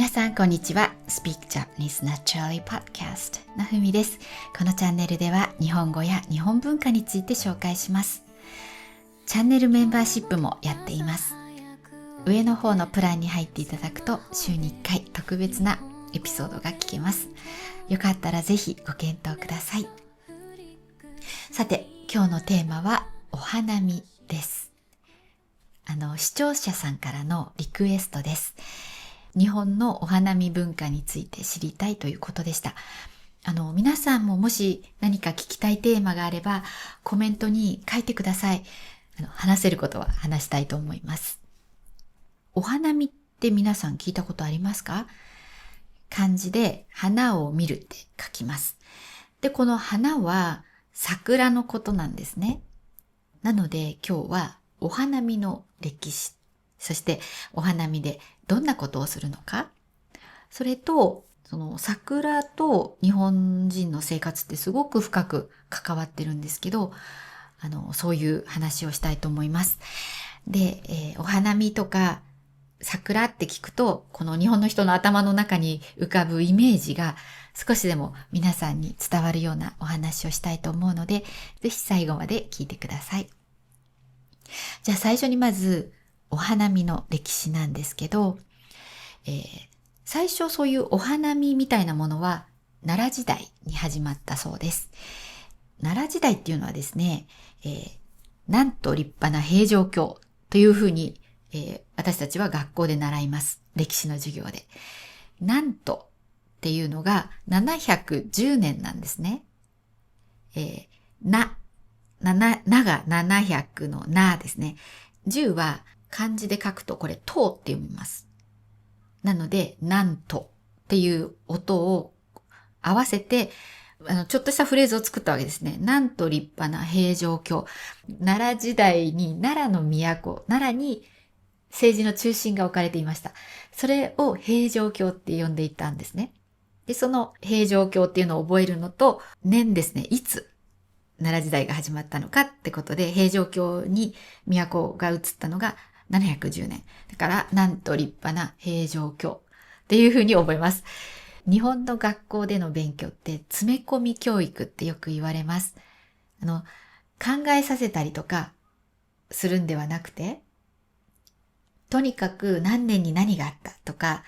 皆さんこんにちは。Speak Japanese Naturally Podcast なふみです。このチャンネルでは日本語や日本文化について紹介します。チャンネルメンバーシップもやっています。上の方のプランに入っていただくと週に1回特別なエピソードが聞けます。よかったらぜひご検討ください。さて、今日のテーマはお花見です。視聴者さんからのリクエストです。日本のお花見文化について知りたいということでした。皆さんももし何か聞きたいテーマがあればコメントに書いてください。話せることは話したいと思います。お花見って皆さん聞いたことありますか？漢字で花を見るって書きます。で、この花は桜のことなんですね。なので今日はお花見の歴史、そしてお花見でどんなことをするのか、それとその桜と日本人の生活ってすごく深く関わってるんですけど、そういう話をしたいと思います。で、お花見とか桜って聞くと、この日本の人の頭の中に浮かぶイメージが少しでも皆さんに伝わるようなお話をしたいと思うので、ぜひ最後まで聞いてください。じゃあ最初にまずお花見の歴史なんですけど、最初そういうお花見みたいなものは奈良時代に始まったそうです。奈良時代っていうのはですね、なんと立派な平城京というふうに、私たちは学校で習います。歴史の授業で。なんとっていうのが710年なんですね。なが700のなですね。10は漢字で書くとこれとって読みます。なので、なんとっていう音を合わせて、ちょっとしたフレーズを作ったわけですね。なんと立派な平城京。奈良時代に奈良の都、奈良に政治の中心が置かれていました。それを平城京って呼んでいたんですね。で、その平城京っていうのを覚えるのと、年ですね、いつ奈良時代が始まったのかってことで、平城京に都が移ったのが710年。だから、なんと立派な平城京っていうふうに覚えます。日本の学校での勉強って詰め込み教育ってよく言われます。考えさせたりとかするんではなくて、とにかく何年に何があったとか、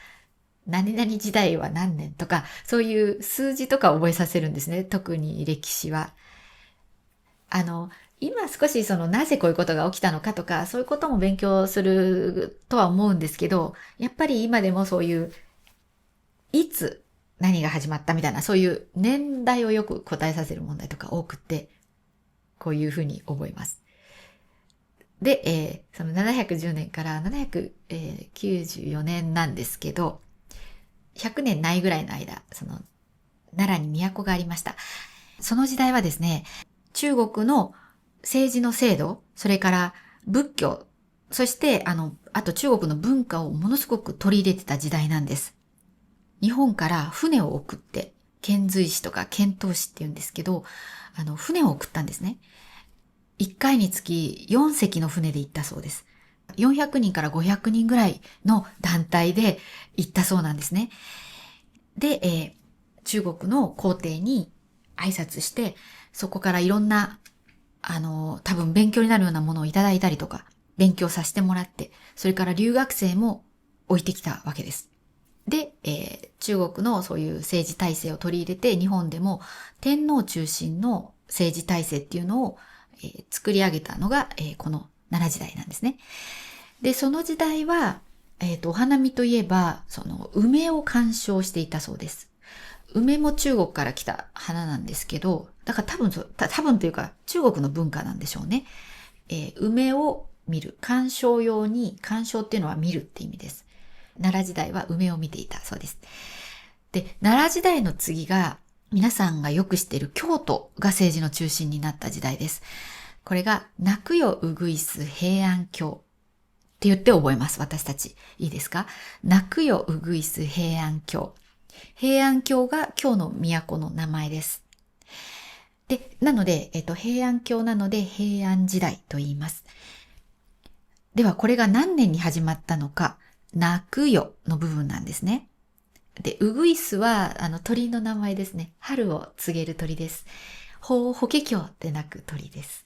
何々時代は何年とか、そういう数字とか覚えさせるんですね。特に歴史は。今少しなぜこういうことが起きたのかとか、そういうことも勉強するとは思うんですけど、やっぱり今でもそういう、いつ何が始まったみたいな、そういう年代をよく答えさせる問題とか多くって、こういうふうに覚えます。で、その710年から794年なんですけど、100年ないぐらいの間、奈良に都がありました。その時代はですね、中国の政治の制度、それから仏教、そしてあと中国の文化をものすごく取り入れてた時代なんです。日本から船を送って、遣隋使とか遣唐使って言うんですけど、船を送ったんですね。1回につき4隻の船で行ったそうです。400人から500人ぐらいの団体で行ったそうなんですね。で、中国の皇帝に挨拶して、そこからいろんな、多分勉強になるようなものをいただいたりとか、勉強させてもらって、それから留学生も置いてきたわけです。で、中国のそういう政治体制を取り入れて、日本でも天皇中心の政治体制っていうのを、作り上げたのが、この奈良時代なんですね。で、その時代は、お花見といえば、梅を鑑賞していたそうです。梅も中国から来た花なんですけど、だから多分というか中国の文化なんでしょうね。梅を見る。鑑賞用に、鑑賞っていうのは見るって意味です。奈良時代は梅を見ていたそうです。で、奈良時代の次が、皆さんがよく知っている京都が政治の中心になった時代です。これが、泣くようぐいす平安京って言って覚えます、私たち。いいですか？泣くようぐいす平安京。平安京が京の都の名前です。で、なので、平安京なので平安時代と言います。では、これが何年に始まったのか、泣くよの部分なんですね。で、ウグイスは、鳥の名前ですね。春を告げる鳥です。法華経って鳴く鳥です。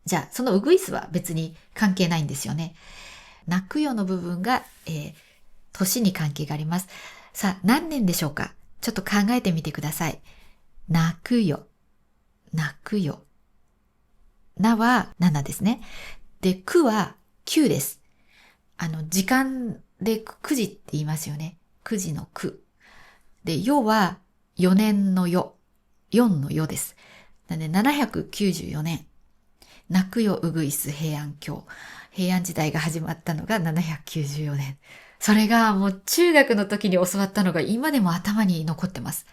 じゃあ、そのウグイスは別に関係ないんですよね。鳴くよの部分が、年に関係があります。さあ、何年でしょうか？ちょっと考えてみてください。鳴くよ。鳴くよ。なは7ですね。で、くは9です。時間で9時って言いますよね。9時の9。で、よは4年のよ。4のよです。なので、794年。泣くようぐいす平安京。平安時代が始まったのが794年。それがもう中学の時に教わったのが今でも頭に残ってます。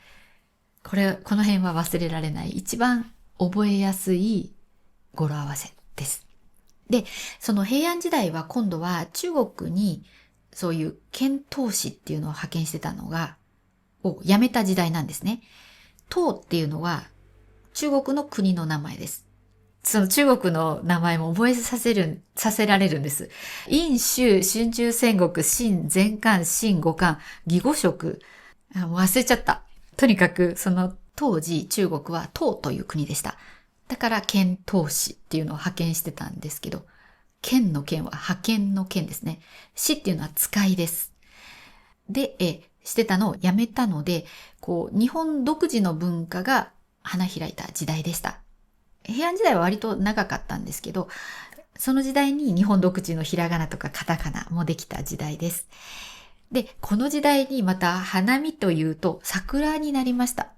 この辺は忘れられない一番覚えやすい語呂合わせです。で、その平安時代は今度は中国にそういう遣唐使っていうのを派遣してたのをやめた時代なんですね。唐っていうのは中国の国の名前です。その中国の名前も覚えさせられるんです。殷周、春秋戦国、秦、前漢、秦、後漢、義語色。もう忘れちゃった。とにかく、その当時中国は唐という国でした。だから遣唐使っていうのを派遣してたんですけど、遣の遣は派遣の遣ですね。使っていうのは使いです。で、してたのをやめたので、日本独自の文化が花開いた時代でした。平安時代は割と長かったんですけど、その時代に日本独自のひらがなとかカタカナもできた時代です。で、この時代にまた花見というと桜になりました。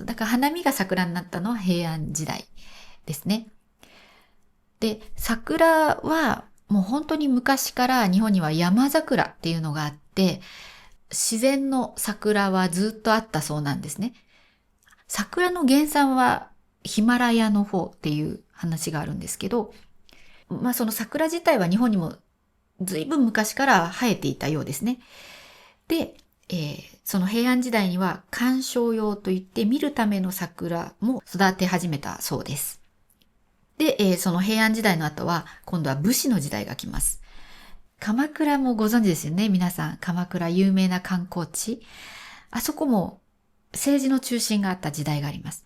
だから花見が桜になったのは平安時代ですね。で、桜はもう本当に昔から日本には山桜っていうのがあって、自然の桜はずっとあったそうなんですね。桜の原産はヒマラヤの方っていう話があるんですけど、その桜自体は日本にも随分昔から生えていたようですね。で、その平安時代には観賞用といって見るための桜も育て始めたそうです。で、その平安時代の後は今度は武士の時代が来ます。鎌倉もご存知ですよね、皆さん。鎌倉有名な観光地。あそこも政治の中心があった時代があります。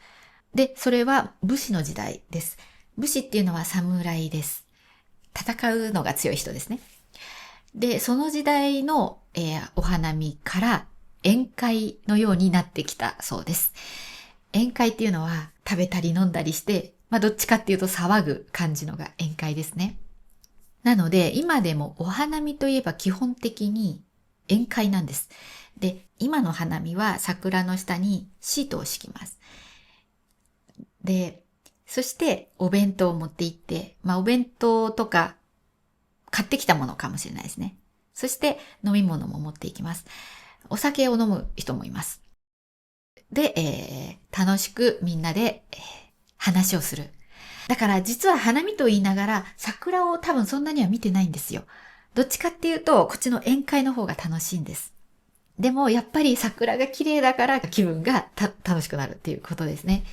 で、それは武士の時代です。武士っていうのは侍です。戦うのが強い人ですね。で、その時代の、お花見から宴会のようになってきたそうです。宴会っていうのは食べたり飲んだりして、どっちかっていうと騒ぐ感じのが宴会ですね。なので、今でもお花見といえば基本的に宴会なんです。で、今の花見は桜の下にシートを敷きます。で、そしてお弁当を持って行って、お弁当とか買ってきたものかもしれないですね。そして飲み物も持っていきます。お酒を飲む人もいます。で、楽しくみんなで、話をする。だから実は花見と言いながら桜を多分そんなには見てないんですよ。どっちかっていうとこっちの宴会の方が楽しいんです。でもやっぱり桜が綺麗だから気分が楽しくなるっていうことですね。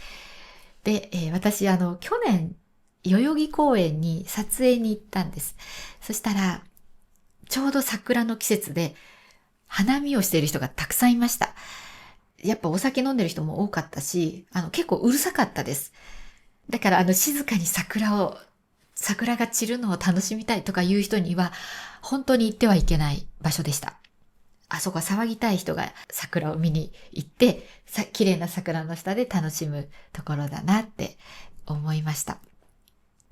で、私去年代々木公園に撮影に行ったんです。そしたらちょうど桜の季節で花見をしている人がたくさんいました。やっぱお酒飲んでる人も多かったし、結構うるさかったです。だから静かに桜が散るのを楽しみたいとかいう人には、本当に行ってはいけない場所でした。あそこは騒ぎたい人が桜を見に行って、綺麗な桜の下で楽しむところだなって思いました。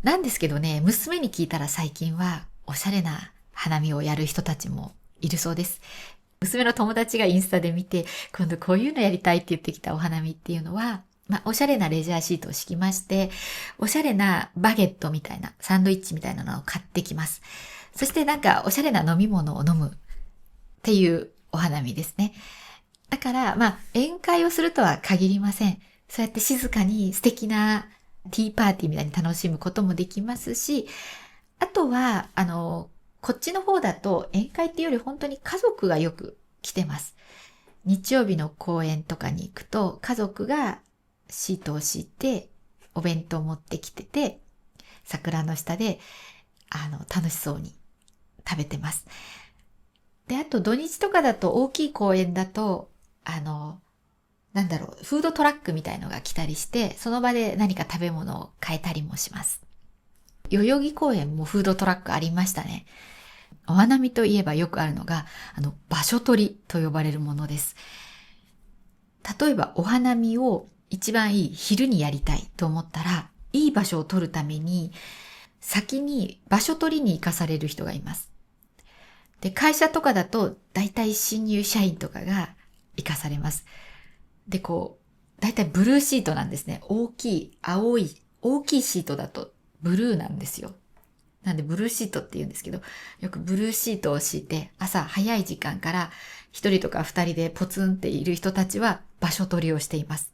なんですけどね、娘に聞いたら最近はおしゃれな花見をやる人たちもいるそうです。娘の友達がインスタで見て、今度こういうのやりたいって言ってきたお花見っていうのは、おしゃれなレジャーシートを敷きまして、おしゃれなバゲットみたいな、サンドイッチみたいなのを買ってきます。そしておしゃれな飲み物を飲むっていうお花見ですね。だから、宴会をするとは限りません。そうやって静かに素敵なティーパーティーみたいに楽しむこともできますし、あとは、こっちの方だと宴会っていうより本当に家族がよく来てます。日曜日の公園とかに行くと家族がシートを敷いてお弁当を持ってきてて、桜の下で楽しそうに食べてます。で、あと土日とかだと大きい公園だと、フードトラックみたいのが来たりして、その場で何か食べ物を買えたりもします。代々木公園もフードトラックありましたね。お花見といえばよくあるのが、場所取りと呼ばれるものです。例えばお花見を一番いい昼にやりたいと思ったら、いい場所を取るために、先に場所取りに行かされる人がいます。で、会社とかだと、だいたい新入社員とかが行かされます。で、だいたいブルーシートなんですね。大きいシートだとブルーなんですよ。なんでブルーシートって言うんですけど、よくブルーシートを敷いて、朝早い時間から一人とか二人でポツンっている人たちは場所取りをしています。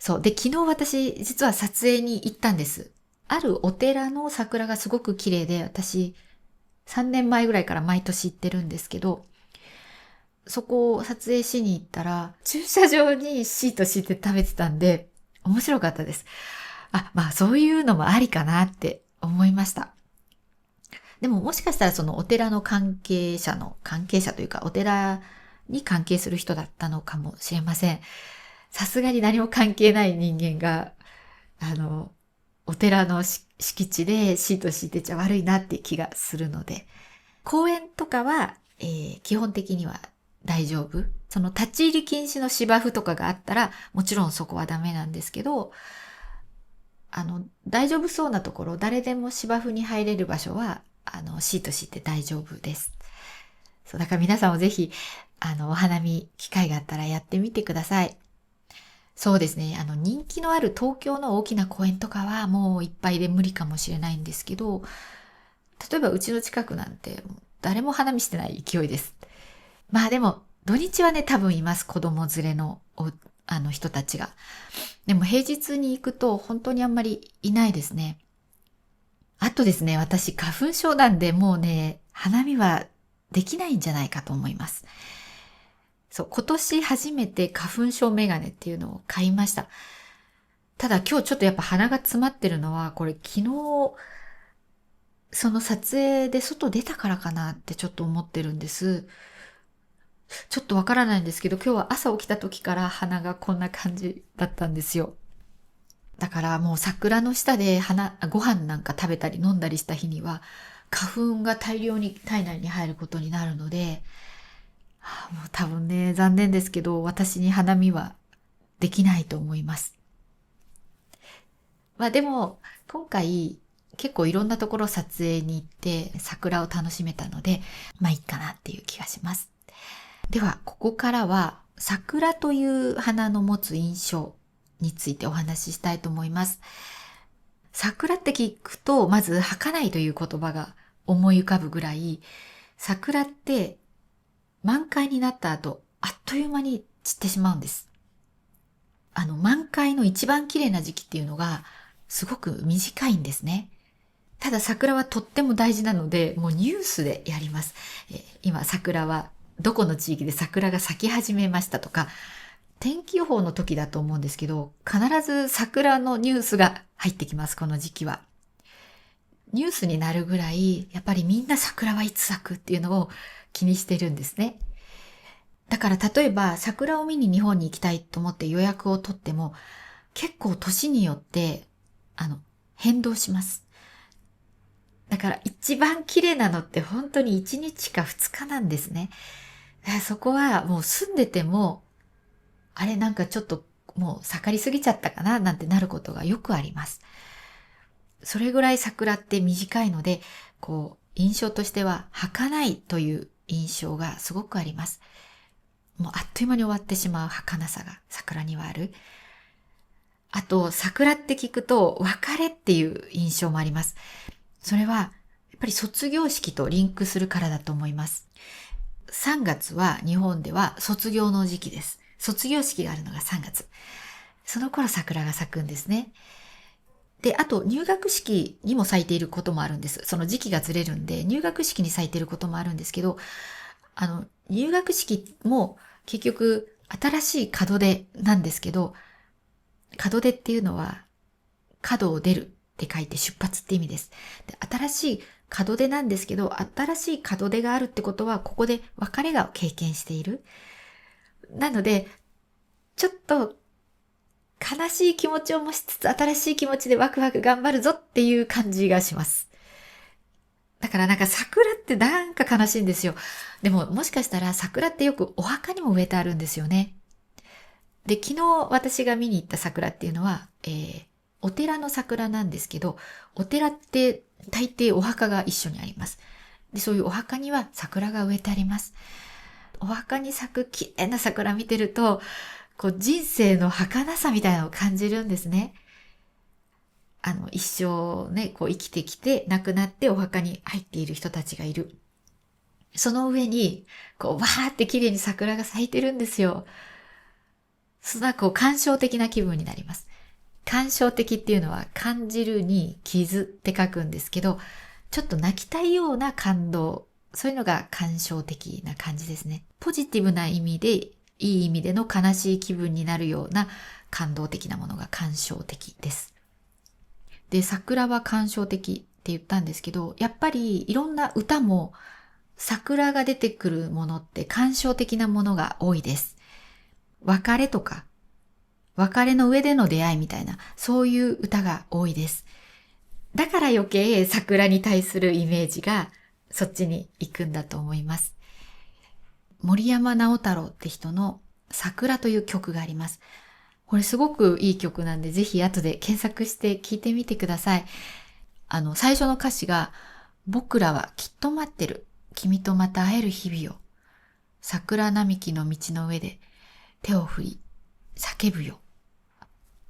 そう。で、昨日私、実は撮影に行ったんです。あるお寺の桜がすごく綺麗で、私、3年前ぐらいから毎年行ってるんですけど、そこを撮影しに行ったら、駐車場にシート敷いて食べてたんで、面白かったです。まあそういうのもありかなって思いました。でももしかしたらそのお寺の関係者というか、お寺に関係する人だったのかもしれません。さすがに何も関係ない人間が、お寺の敷地でシート敷いてちゃ悪いなって気がするので、公園とかは、基本的には大丈夫。その立ち入り禁止の芝生とかがあったら、もちろんそこはダメなんですけど、大丈夫そうなところ、誰でも芝生に入れる場所は、シート敷いて大丈夫です。そう、だから皆さんもぜひ、お花見機会があったらやってみてください。そうですね。人気のある東京の大きな公園とかはもういっぱいで無理かもしれないんですけど、例えばうちの近くなんて誰も花見してない勢いです。まあでも土日はね、多分います。子供連れの人たちが。でも平日に行くと本当にあんまりいないですね。あとですね、私花粉症なんでもうね、花見はできないんじゃないかと思います。そう、今年初めて花粉症メガネっていうのを買いました。ただ今日ちょっとやっぱ鼻が詰まってるのは、これ昨日、その撮影で外出たからかなってちょっと思ってるんです。ちょっとわからないんですけど、今日は朝起きた時から鼻がこんな感じだったんですよ。だからもう桜の下でご飯なんか食べたり飲んだりした日には、花粉が大量に体内に入ることになるので、もう多分ね、残念ですけど、私に花見はできないと思います。まあでも、今回結構いろんなところ撮影に行って桜を楽しめたので、まあいいかなっていう気がします。では、ここからは桜という花の持つ印象についてお話ししたいと思います。桜って聞くと、まず儚いという言葉が思い浮かぶぐらい、桜って満開になった後、あっという間に散ってしまうんです。満開の一番綺麗な時期っていうのが、すごく短いんですね。ただ桜はとっても大事なので、もうニュースでやります。今桜はどこの地域で桜が咲き始めましたとか、天気予報の時だと思うんですけど、必ず桜のニュースが入ってきます、この時期は。ニュースになるぐらい、やっぱりみんな桜はいつ咲くっていうのを気にしてるんですね。だから例えば桜を見に日本に行きたいと思って予約を取っても、結構年によって、変動します。だから一番綺麗なのって本当に1日か2日なんですね。そこはもう住んでても、あれなんかちょっともう盛りすぎちゃったかななんてなることがよくあります。それぐらい桜って短いので、印象としては儚いという印象がすごくあります。もうあっという間に終わってしまう儚さが桜にはある。あと、桜って聞くと別れっていう印象もあります。それは、やっぱり卒業式とリンクするからだと思います。3月は日本では卒業の時期です。卒業式があるのが3月。その頃桜が咲くんですね。で、あと入学式にも咲いていることもあるんです。その時期がずれるんで、入学式に咲いていることもあるんですけど、入学式も結局新しい門出なんですけど、門出っていうのは角を出るって書いて出発って意味です。で、新しい門出なんですけど、新しい門出があるってことは、ここで別れが経験している。なので、ちょっと悲しい気持ちを持ちつつ、新しい気持ちでワクワク頑張るぞっていう感じがします。だからなんか桜ってなんか悲しいんですよ。でももしかしたら桜ってよくお墓にも植えてあるんですよね。で、昨日私が見に行った桜っていうのは、お寺の桜なんですけど、お寺って大抵お墓が一緒にあります。で、そういうお墓には桜が植えてあります。お墓に咲く綺麗な桜見てると、こう人生の儚さみたいなのを感じるんですね。一生ね、こう生きてきて亡くなってお墓に入っている人たちがいる。その上に、こう、わーって綺麗に桜が咲いてるんですよ。そんなこう感傷的な気分になります。感傷的っていうのは感じるに傷って書くんですけど、ちょっと泣きたいような感動、そういうのが感傷的な感じですね。ポジティブな意味で、いい意味での悲しい気分になるような感動的なものが感傷的です。で、桜は感傷的って言ったんですけど、やっぱりいろんな歌も桜が出てくるものって感傷的なものが多いです。別れとか、別れの上での出会いみたいな、そういう歌が多いです。だから余計桜に対するイメージがそっちに行くんだと思います。森山直太朗って人の桜という曲があります。これすごくいい曲なんで、ぜひ後で検索して聴いてみてください。最初の歌詞が、僕らはきっと待ってる。君とまた会える日々を。桜並木の道の上で手を振り、叫ぶよ。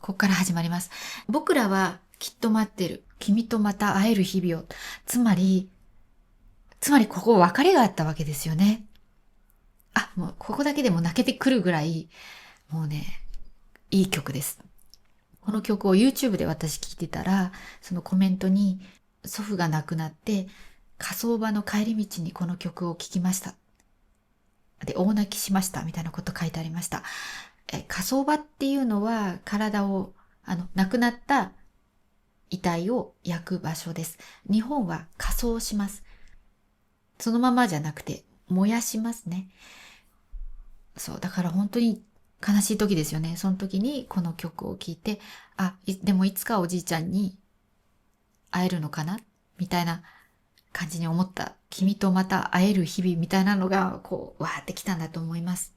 ここから始まります。僕らはきっと待ってる。君とまた会える日々を。つまりここ別れがあったわけですよね。もうここだけでも泣けてくるぐらい、もうね、いい曲です。この曲を YouTube で私聞いてたら、そのコメントに、祖父が亡くなって、火葬場の帰り道にこの曲を聴きました。で、大泣きしました。みたいなこと書いてありました。火葬場っていうのは、体を、亡くなった遺体を焼く場所です。日本は火葬します。そのままじゃなくて、燃やしますね。そう、だから本当に悲しい時ですよね。その時にこの曲を聴いて、でもいつかおじいちゃんに会えるのかなみたいな感じに思った。君とまた会える日々みたいなのが、こう、わーってきたんだと思います。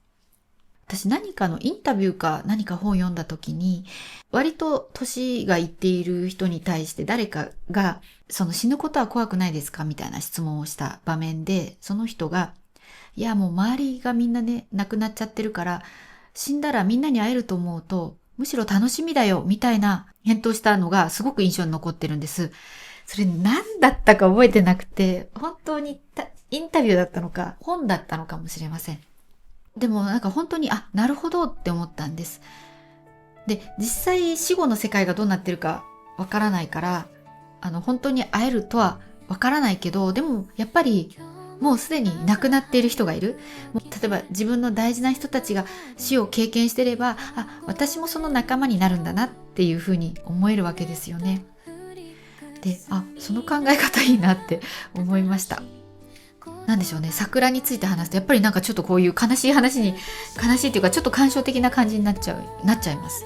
私何かのインタビューか何か本読んだ時に、割と年がいっている人に対して誰かが、その死ぬことは怖くないですかみたいな質問をした場面で、その人が、いやもう周りがみんなね、亡くなっちゃってるから、死んだらみんなに会えると思うと、むしろ楽しみだよ、みたいな返答したのがすごく印象に残ってるんです。それ何だったか覚えてなくて、本当にインタビューだったのか、本だったのかもしれません。でもなんか本当に、なるほどって思ったんです。で、実際死後の世界がどうなってるかわからないから、本当に会えるとはわからないけど、でもやっぱりもうすでに亡くなっている人がいる。例えば自分の大事な人たちが死を経験してれば、私もその仲間になるんだなっていうふうに思えるわけですよね。で、その考え方いいなって思いました。なんでしょうね、桜について話すとやっぱりなんかちょっとこういう悲しい話に、悲しいっていうかちょっと感傷的な感じになっちゃいます。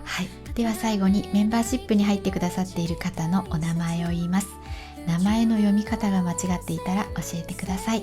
はい。では最後にメンバーシップに入ってくださっている方のお名前を言います。名前の読み方が間違っていたら教えてください。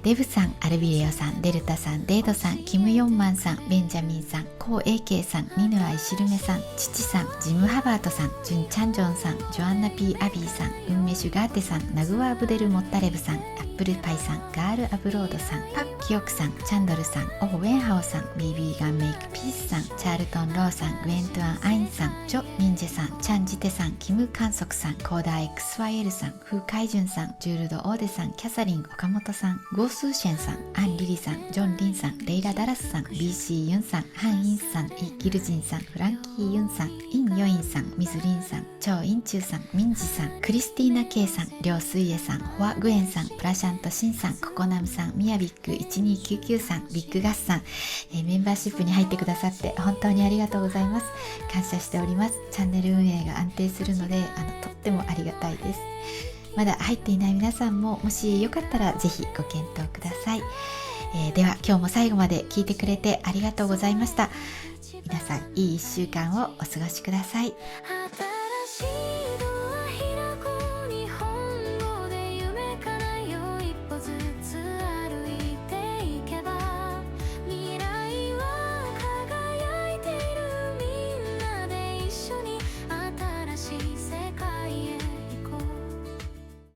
デブさん、アルビレオさん、デルタさん、デードさん、キム・ヨンマンさん、ベンジャミンさん、コウ・エイケイさん、ミヌアイ・シルメさん、チチさん、ジム・ハバートさん、ジュン・チャンジョンさん、ジョアンナ・ピー・アビーさん、ウンメシュ・ガーテさん、ナグワ・アブデル・モッタレブさん、アップルパイさん、ガール・アブロードさん、パク・キヨクさん、チャンドルさん、オホ・ウェンハオさん、BB ガンメイク・ピースさん、チャールトン・ローさん、グエントゥアン・アインさん、ジョ・ミンジェさん、チャン・ジテさん、キム・カンソクさん、コーダー XYL さん、フー・カイジュンさん、ジュールド・オーデさん、キャサリン・岡本さん、ゴー・スーシェンさん、アン・リリさん、ジョン・リンさん、レイラ・ダラスさん、BC ユンさん、ハン・インスさん、イ・ギルジンさん、フランキー・ユンさん、イン・ヨインさん、ミズ・リンさん、チョウ・インチューさん、ミンジさん、クリスティーナ・ケイさん、リョウ・スイエさん、ホア・グエンさん、プラシャント・シンさん、ココナムさん、ミヤビック1299さん、ビッグガスさん、メンバーシップに入ってくださって本当にありがとうございます。感謝しております。チャンネル運営が安定するので、とってもありがたいです。まだ入っていない皆さんも、もしよかったらぜひご検討ください。では今日も最後まで聞いてくれてありがとうございました。皆さんいい1週間をお過ごしください。